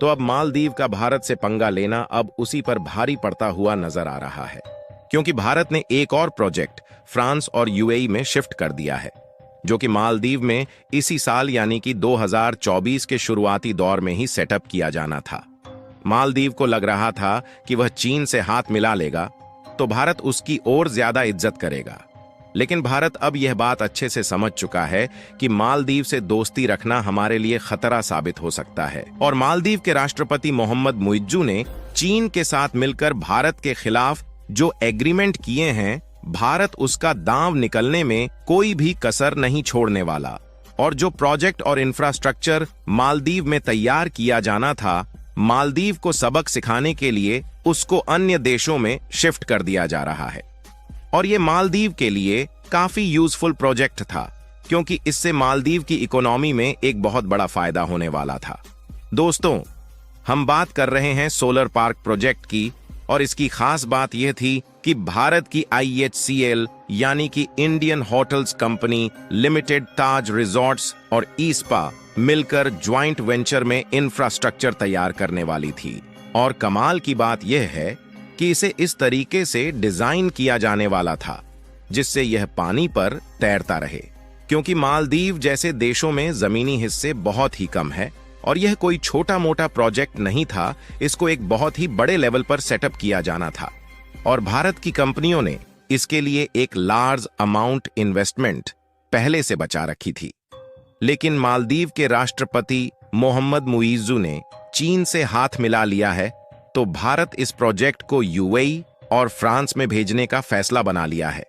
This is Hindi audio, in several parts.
तो अब मालदीव का भारत से पंगा लेना अब उसी पर भारी पड़ता हुआ नजर आ रहा है, क्योंकि भारत ने एक और प्रोजेक्ट फ्रांस और यूएई में शिफ्ट कर दिया है, जो कि मालदीव में इसी साल यानी कि 2024 के शुरुआती दौर में ही सेटअप किया जाना था। मालदीव को लग रहा था कि वह चीन से हाथ मिला लेगा तो भारत उसकी और ज्यादा इज्जत करेगा, लेकिन भारत अब यह बात अच्छे से समझ चुका है कि मालदीव से दोस्ती रखना हमारे लिए खतरा साबित हो सकता है। और मालदीव के राष्ट्रपति मोहम्मद मुइज्जू ने चीन के साथ मिलकर भारत के खिलाफ जो एग्रीमेंट किए हैं, भारत उसका दांव निकलने में कोई भी कसर नहीं छोड़ने वाला। और जो प्रोजेक्ट और इंफ्रास्ट्रक्चर मालदीव में तैयार किया जाना था, मालदीव को सबक सिखाने के लिए उसको अन्य देशों में शिफ्ट कर दिया जा रहा है। और ये मालदीव के लिए काफी यूजफुल प्रोजेक्ट था, क्योंकि इससे मालदीव की इकोनॉमी में एक बहुत बड़ा फायदा होने वाला था। दोस्तों, हम बात कर रहे हैं सोलर पार्क प्रोजेक्ट की, और इसकी खास बात यह थी कि भारत की IHCL यानी कि इंडियन होटल्स कंपनी लिमिटेड, ताज रिजॉर्ट्स और ईस्पा मिलकर ज्वाइंट वेंचर में इंफ्रास्ट्रक्चर तैयार करने वाली थी। और कमाल की बात यह है कि इसे इस तरीके से डिजाइन किया जाने वाला था जिससे यह पानी पर तैरता रहे, क्योंकि मालदीव जैसे देशों में जमीनी हिस्से बहुत ही कम है और यह कोई छोटा मोटा प्रोजेक्ट नहीं था। इसको एक बहुत ही बड़े लेवल पर सेटअप किया जाना था और भारत की कंपनियों ने इसके लिए एक लार्ज अमाउंट इन्वेस्टमेंट पहले से बचा रखी थी। लेकिन मालदीव के राष्ट्रपति मोहम्मद मुइज्जू ने चीन से हाथ मिला लिया है, तो भारत इस प्रोजेक्ट को यूएई और फ्रांस में भेजने का फैसला बना लिया है।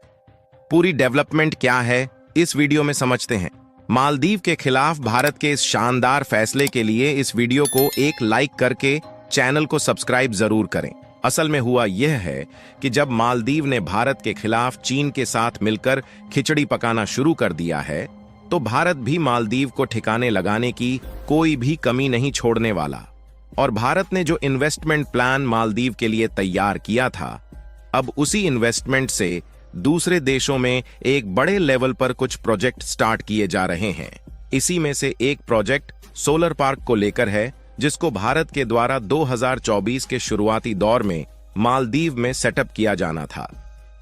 पूरी डेवलपमेंट क्या है, इस वीडियो में समझते हैं। मालदीव के खिलाफ भारत के इस शानदार फैसले के लिए इस वीडियो को एक लाइक करके चैनल को सब्सक्राइब जरूर करें। असल में हुआ यह है कि जब मालदीव ने भारत के खिलाफ चीन के साथ मिलकर खिचड़ी पकाना शुरू कर दिया है, तो भारत भी मालदीव को ठिकाने लगाने की कोई भी कमी नहीं छोड़ने वाला। और भारत ने जो इन्वेस्टमेंट प्लान मालदीव के लिए तैयार किया था, अब उसी इन्वेस्टमेंट से दूसरे देशों में एक बड़े लेवल पर कुछ प्रोजेक्ट स्टार्ट किए जा रहे हैं। इसी में से एक प्रोजेक्ट सोलर पार्क को लेकर है, जिसको भारत के द्वारा 2024 के शुरुआती दौर में मालदीव में सेटअप किया जाना था,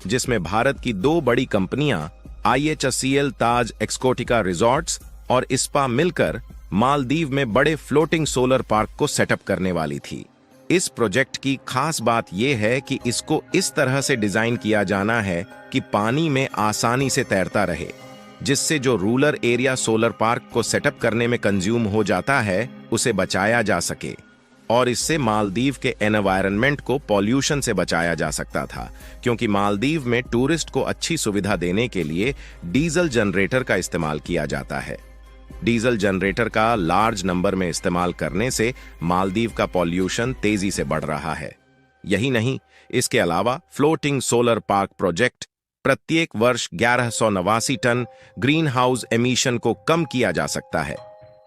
जिसमें भारत की दो बड़ी कंपनियां IHCL ताज एक्सकोटिका रिजॉर्ट्स और इस्पा मिलकर मालदीव में बड़े फ्लोटिंग सोलर पार्क को सेटअप करने वाली थी। इस प्रोजेक्ट की खास बात यह है कि इसको इस तरह से डिजाइन किया जाना है कि पानी में आसानी से तैरता रहे, जिससे जो रूरल एरिया सोलर पार्क को सेटअप करने में कंज्यूम हो जाता है, उसे बचाया जा सके। और इससे मालदीव के एनवायरनमेंट को पॉल्यूशन से बचाया जा सकता था, क्योंकि मालदीव में टूरिस्ट को अच्छी सुविधा देने के लिए डीजल जनरेटर का इस्तेमाल किया जाता है। डीजल जनरेटर का लार्ज नंबर में इस्तेमाल करने से मालदीव का पॉल्यूशन तेजी से बढ़ रहा है। यही नहीं, इसके अलावा फ्लोटिंग सोलर पार्क प्रोजेक्ट प्रत्येक वर्ष 1189 टन ग्रीन हाउस एमिशन को कम किया जा सकता है।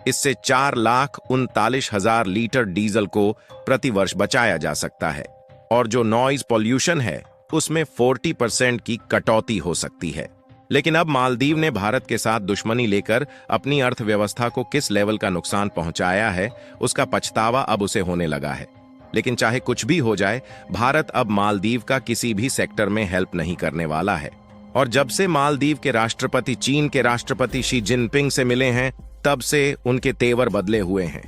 इससे 4,39,000 लीटर डीजल को प्रति वर्ष बचाया जा सकता है और जो नॉइज पॉल्यूशन है उसमें 40% की कटौती हो सकती है। लेकिन अब मालदीव ने भारत के साथ दुश्मनी लेकर अपनी अर्थव्यवस्था को किस लेवल का नुकसान पहुंचाया है, उसका पछतावा अब उसे होने लगा है। लेकिन चाहे कुछ भी हो जाए, भारत अब मालदीव का किसी भी सेक्टर में हेल्प नहीं करने वाला है। और जब से मालदीव के राष्ट्रपति चीन के राष्ट्रपति शी जिनपिंग से मिले हैं, तब से उनके तेवर बदले हुए हैं।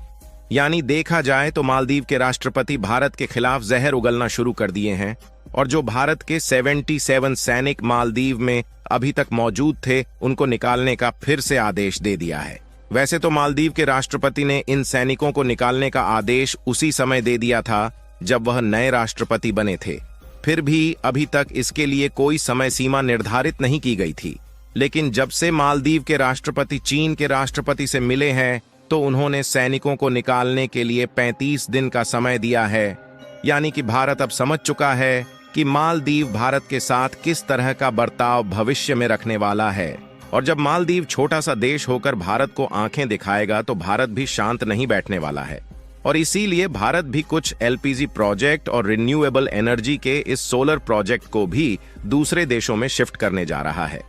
यानी देखा जाए तो मालदीव के राष्ट्रपति भारत के खिलाफ जहर उगलना शुरू कर दिए हैं और जो भारत के 77 सैनिक मालदीव में अभी तक मौजूद थे, उनको निकालने का फिर से आदेश दे दिया है। वैसे तो मालदीव के राष्ट्रपति ने इन सैनिकों को निकालने का आदेश उसी समय दे दिया था जब वह नए राष्ट्रपति बने थे। फिर भी अभी तक इसके लिए कोई समय सीमा निर्धारित नहीं की गई थी। लेकिन जब से मालदीव के राष्ट्रपति चीन के राष्ट्रपति से मिले हैं, तो उन्होंने सैनिकों को निकालने के लिए 35 दिन का समय दिया है। यानी कि भारत अब समझ चुका है कि मालदीव भारत के साथ किस तरह का बर्ताव भविष्य में रखने वाला है। और जब मालदीव छोटा सा देश होकर भारत को आंखें दिखाएगा, तो भारत भी शांत नहीं बैठने वाला है। और इसीलिए भारत भी कुछ LPG प्रोजेक्ट और रिन्यूएबल एनर्जी के इस सोलर प्रोजेक्ट को भी दूसरे देशों में शिफ्ट करने जा रहा है।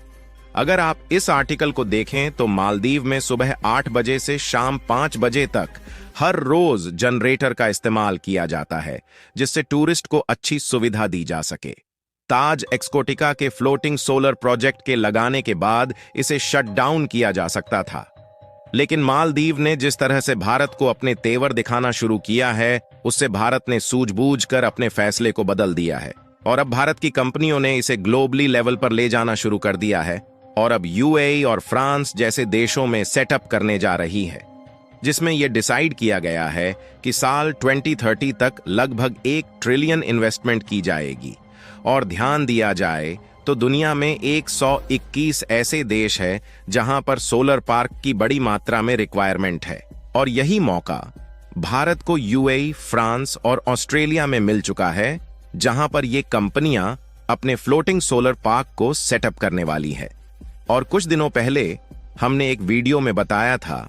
अगर आप इस आर्टिकल को देखें तो मालदीव में सुबह 8 बजे से शाम 5 बजे तक हर रोज जनरेटर का इस्तेमाल किया जाता है जिससे टूरिस्ट को अच्छी सुविधा दी जा सके। ताज एक्सकोटिका के फ्लोटिंग सोलर प्रोजेक्ट के लगाने के बाद इसे शट डाउन किया जा सकता था, लेकिन मालदीव ने जिस तरह से भारत को अपने तेवर दिखाना शुरू किया है, उससे भारत ने सूझबूझकर अपने फैसले को बदल दिया है और अब भारत की कंपनियों ने इसे ग्लोबली लेवल पर ले जाना शुरू कर दिया है और अब यूएई और फ्रांस जैसे देशों में सेटअप करने जा रही है, जिसमें यह डिसाइड किया गया है कि साल 2030 तक लगभग 1 ट्रिलियन इन्वेस्टमेंट की जाएगी। और ध्यान दिया जाए तो दुनिया में 121 ऐसे देश है जहां पर सोलर पार्क की बड़ी मात्रा में रिक्वायरमेंट है और यही मौका भारत को यूएई, फ्रांस और ऑस्ट्रेलिया में मिल चुका है, जहां पर ये कंपनियां अपने फ्लोटिंग सोलर पार्क को सेटअप करने वाली है। और कुछ दिनों पहले हमने एक वीडियो में बताया था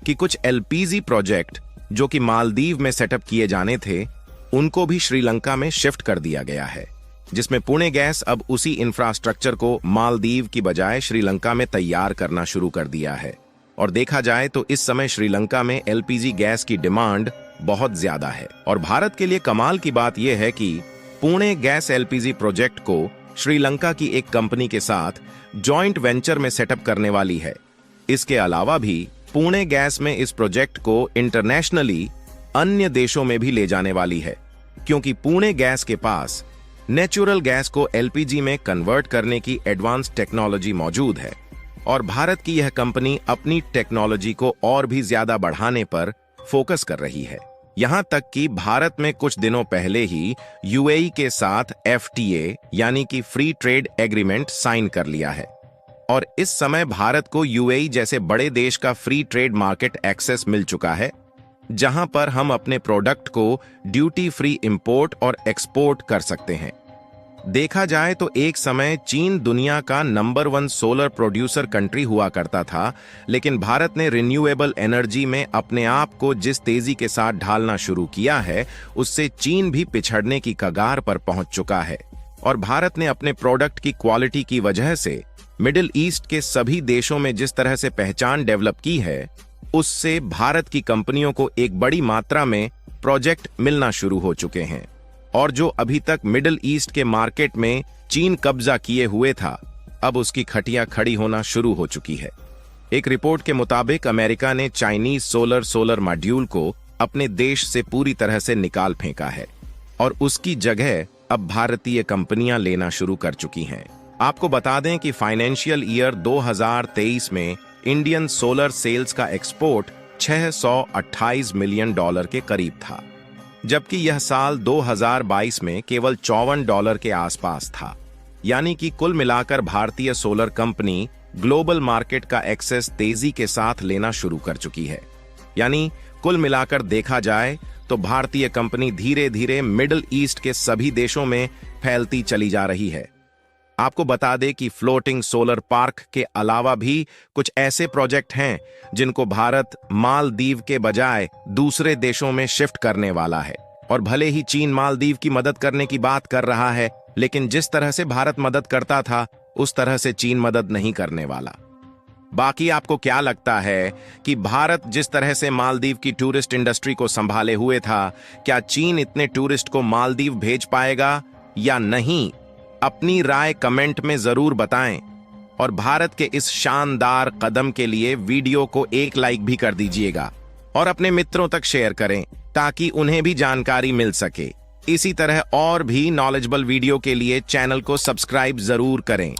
कि कुछ एलपीजी प्रोजेक्ट जो कि मालदीव में सेटअप किए जाने थे, उनको भी श्रीलंका में शिफ्ट कर दिया गया है, जिसमें पुणे गैस अब उसी इंफ्रास्ट्रक्चर को मालदीव की बजाय श्रीलंका में तैयार करना शुरू कर दिया है। और देखा जाए तो इस समय श्रीलंका में एलपीजी गैस की डिमांड बहुत ज्यादा है और भारत के लिए कमाल की बात यह है कि पुणे गैस एलपीजी प्रोजेक्ट को श्रीलंका की एक कंपनी के साथ जॉइंट वेंचर में सेटअप करने वाली है। इसके अलावा भी पुणे गैस में इस प्रोजेक्ट को इंटरनेशनली अन्य देशों में भी ले जाने वाली है, क्योंकि पुणे गैस के पास नेचुरल गैस को एलपीजी में कन्वर्ट करने की एडवांस टेक्नोलॉजी मौजूद है और भारत की यह कंपनी अपनी टेक्नोलॉजी को और भी ज्यादा बढ़ाने पर फोकस कर रही है। यहां तक कि भारत में कुछ दिनों पहले ही यूएई के साथ एफटीए यानी कि फ्री ट्रेड एग्रीमेंट साइन कर लिया है और इस समय भारत को यूएई जैसे बड़े देश का फ्री ट्रेड मार्केट एक्सेस मिल चुका है, जहां पर हम अपने प्रोडक्ट को ड्यूटी फ्री इंपोर्ट और एक्सपोर्ट कर सकते हैं। देखा जाए तो एक समय चीन दुनिया का नंबर 1 सोलर प्रोड्यूसर कंट्री हुआ करता था, लेकिन भारत ने रिन्यूएबल एनर्जी में अपने आप को जिस तेजी के साथ ढालना शुरू किया है, उससे चीन भी पिछड़ने की कगार पर पहुंच चुका है और भारत ने अपने प्रोडक्ट की क्वालिटी की वजह से मिडिल ईस्ट के सभी देशों में जिस तरह से पहचान डेवलप की है, उससे भारत की कंपनियों को एक बड़ी मात्रा में प्रोजेक्ट मिलना शुरू हो चुके हैं और जो अभी तक मिडिल ईस्ट के मार्केट में चीन कब्जा किए हुए था, अब उसकी खटिया खड़ी होना शुरू हो चुकी है। एक रिपोर्ट के मुताबिक अमेरिका ने चाइनीज सोलर मॉड्यूल को अपने देश से पूरी तरह से निकाल फेंका है और उसकी जगह अब भारतीय कंपनियां लेना शुरू कर चुकी हैं। आपको बता दें कि फाइनेंशियल ईयर 2023 में इंडियन सोलर सेल्स का एक्सपोर्ट $628 मिलियन के करीब था, जबकि यह साल 2022 में केवल $54 के आसपास था। यानी कि कुल मिलाकर भारतीय सोलर कंपनी ग्लोबल मार्केट का एक्सेस तेजी के साथ लेना शुरू कर चुकी है। यानी कुल मिलाकर देखा जाए तो भारतीय कंपनी धीरे धीरे मिडिल ईस्ट के सभी देशों में फैलती चली जा रही है। आपको बता दें कि फ्लोटिंग सोलर पार्क के अलावा भी कुछ ऐसे प्रोजेक्ट हैं जिनको भारत मालदीव के बजाय दूसरे देशों में शिफ्ट करने वाला है। और भले ही चीन मालदीव की मदद करने की बात कर रहा है, लेकिन जिस तरह से भारत मदद करता था उस तरह से चीन मदद नहीं करने वाला। बाकी आपको क्या लगता है कि भारत जिस तरह से मालदीव की टूरिस्ट इंडस्ट्री को संभाले हुए था, क्या चीन इतने टूरिस्ट को मालदीव भेज पाएगा या नहीं? अपनी राय कमेंट में जरूर बताएं और भारत के इस शानदार कदम के लिए वीडियो को एक लाइक भी कर दीजिएगा और अपने मित्रों तक शेयर करें ताकि उन्हें भी जानकारी मिल सके। इसी तरह और भी नॉलेजेबल वीडियो के लिए चैनल को सब्सक्राइब जरूर करें।